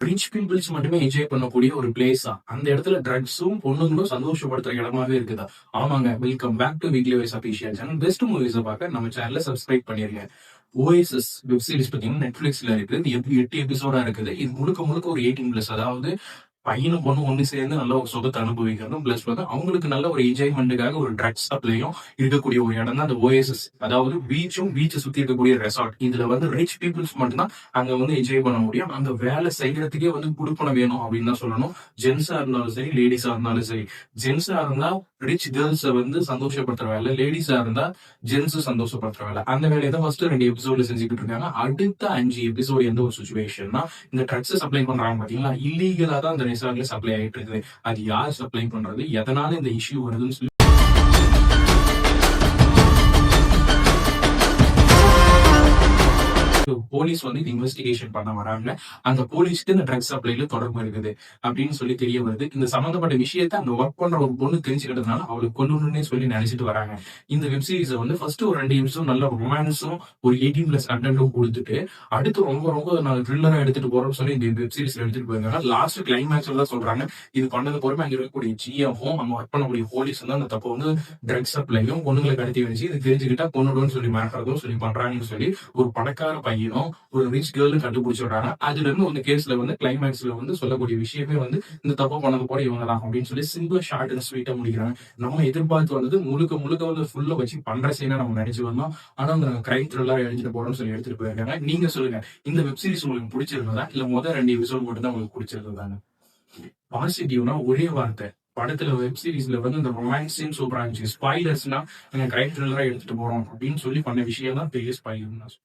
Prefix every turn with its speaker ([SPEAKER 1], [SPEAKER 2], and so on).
[SPEAKER 1] Rich peoples மட்டுமே enjoy பண்ணக்கூடிய ஒரு பிளேஸா? அந்த இடத்துல ட்ரக்ஸும் பொண்ணுங்களும் சந்தோஷப்படுத்துற இடமாவே இருக்குதா? ஆமாங்க. Welcome back to weekly wise official channel. Best மூவிஸ பார்க்க நம்ம சேனல சப்ஸ்கிரைப் பண்ணிருங்க. ஓஎஸ்எஸ் வெப் சீரிஸ் பாத்தீங்கன்னா நெட்ஃபிளிக்ஸ்ல இருக்குது. இது 8 எபிசோடா இருக்குது. இது முழுக்க முழுக்க ஒரு 18+. அதாவது பையனும் பொண்ணும் ஒண்ணு சேர்ந்து நல்ல ஒரு சுகத்தை அனுபவிக்கிறதும், பிளஸ் வந்து அவங்களுக்கு நல்ல ஒரு என்ஜாய்மெண்ட்டுக்காக ஒரு ட்ரக்ஸ் சப்ளையும் இருக்கக்கூடிய ஒரு இடம் தான் அந்த ஓஎஸ்எஸ். அதாவது பீச்சை சுத்தி இருக்கக்கூடிய ரெசார்ட். இதுல வந்து ரிச் பீப்புள்ஸ் மட்டும்தான் அங்க வந்து என்ஜாய் பண்ண முடியும். அங்க வேலை செய்யறதுக்கே வந்து குடுப்பனம் வேணும் அப்படின்னு தான் சொல்லணும். ஜென்ஸா இருந்தாலும் சரி, லேடிஸா இருந்தாலும் சரி. ஜென்ஸா இருந்தா ரிச் கேர்ள்ஸை வந்து சந்தோஷப்படுத்துற வேலை, லேடிஸா இருந்தா ஜென்ஸ் சந்தோஷப்படுத்துற வேலை. அந்த வேலையை தான் ஃபர்ஸ்ட் 2 எபிசோட்ல செஞ்சுக்கிட்டு இருக்காங்க. அடுத்த 5 எபிசோடு எந்த ஒரு சுச்சுவேஷன்னா, இந்த ட்ரக்ஸ் சப்ளை பண்றாங்க பாத்தீங்களா, இல்லீகலா தான் அந்த ரெசார்ட்ல சப்ளை ஆயிட்டு இருக்குது. அது யார் சப்ளை பண்றது, எதனால இந்த இஷ்யூ வருதுன்னு சொல்லி போலீஸ் வந்து இன்வெஸ்டிகேஷன் பண்ண வராங்க. அந்த போலீஸ்க்கு இந்த ட்ரக்ஸ் சப்ளைல தொடர்பு இருக்குது அப்படின்னு சொல்லி தெரிய வருது. இந்த சம்பந்தப்பட்ட விஷயத்த அந்த ஒர்க் பண்ற ஒரு பொண்ணு தெரிஞ்சுக்கிட்டதுனால அவளுக்கு கொண்டுன்னு சொல்லி நினைச்சிட்டு வராங்க. இந்த வெப் சீரிஸை வந்து ஃபர்ஸ்ட் ஒரு 2 எபிசோட் நல்ல ரொமான்ஸும் ஒரு 18+ கண்டென்ட்டும் கொடுத்துட்டு, அடுத்து ரொம்ப ரொம்ப நான் த்ரில்லரா எடுத்துட்டு போறோம்னு சொல்லி இந்த வெப் சீரிஸ்ல எடுத்துட்டு போயிருக்காங்க. லாஸ்ட் கிளைமேக்ஸ்ல தான் சொல்றாங்க, இது பண்ணது பொறுமை அங்க இருக்கக்கூடிய ஜிஎம்மும் அங்க ஒர்க் பண்ணக்கூடிய போலீஸ் வந்து அந்த தப்ப வந்து ட்ரக்ஸ் சப்ளையும் பொண்ணுங்களை கடத்தி வச்சு இது தெரிஞ்சுக்கிட்டா கொண்டுடுன்னு சொல்லி மிரட்டுறதும் சொல்லி பண்றாங்கன்னு சொல்லி ஒரு பணக்கார பையனும் ஒரு ரிச் கேர்ளும் கண்டுபிடிச்சிடுறாங்க. அதுல இருந்து ஒரு கேஸ்ல வந்து கிளைமேக்ஸ்ல வந்து சொல்லக்கூடிய விஷயமே வந்து இந்த தப்பா பண்ணது போல இவங்க தான் அப்படின்னு சொல்லி சிம்பிளா ஷார்ட் அண்ட் ஸ்வீட்டா முடிக்கிறாங்க. நம்ம எதிர்பார்த்து வந்தது முழுக்க முழுக்க வந்து ஃபுல்லா வச்சு பண்ற சீனா நம்ம நினைச்சு வந்தோம். ஆனா அந்த கிரைம் த்ரில்லரா எழுதிட்டு போறோம்னு சொல்லி எடுத்துட்டு போயிருக்காங்க. நீங்க சொல்லுங்க, இந்த வெப் சீரிஸ் உங்களுக்கு பிடிச்சிருந்ததா இல்ல முதல் 2 எபிசோட் மட்டும் தான் உங்களுக்கு பிடிச்சிருந்ததாங்க? பாசிட்டிவ்னா ஒரே வார்த்தை, படத்துல வெப் சீரிஸ்ல வந்து இந்த ரொமான்ஸ் சீன் சூப்பரா இருந்துச்சு. ஸ்பாய்லர்ஸ்னா கிரைம் த்ரில்லரா எடுத்துட்டு போறோம் அப்படின்னு சொல்லி பண்ண விஷயம் தான் பெரிய ஸ்பாய்லர்.